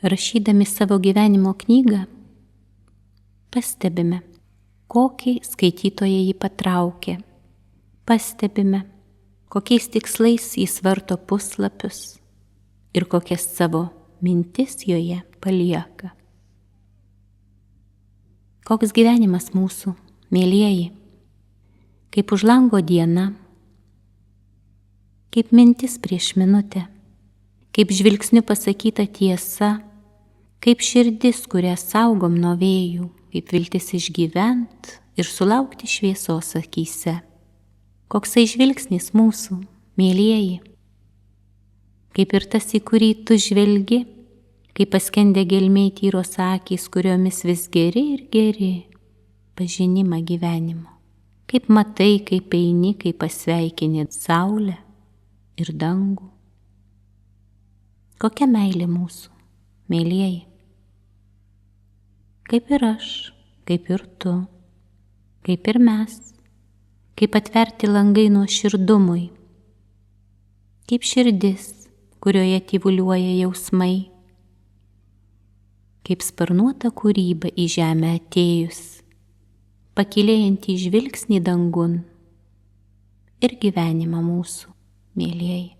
Rašydami savo gyvenimo knygą, pastebime, kokį skaitytoją jį patraukė. Pastebime, kokiais tikslais jis varto puslapius ir kokias savo mintis joje palieka. Koks gyvenimas mūsų, mielieji, kaip už lango diena, kaip mintis prieš minutę, kaip žvilgsniu pasakyta tiesa, kaip širdis, kurią saugom nuo vėjų, kaip viltis išgyvent ir sulaukti šviesos akyse. Koksai žvilgsnis mūsų, mielieji, kaip ir tas, į kurį tu žvelgi, kaip paskendę gelmiai tyros akys, kuriomis vis geri ir geri pažinimą gyvenimo. Kaip matai, kaip eini, kaip pasveikini saulę ir dangų. Kokia meilė mūsų, mielieji. Kaip ir aš, kaip ir tu, kaip ir mes, kaip atverti langai nuoširdumui, kaip širdis, kurioje tyvuliuoja jausmai, kaip sparnuota kūryba į žemę atėjus, pakylėjantį žvilgsnį dangun ir gyvenimą mūsų, mielieji.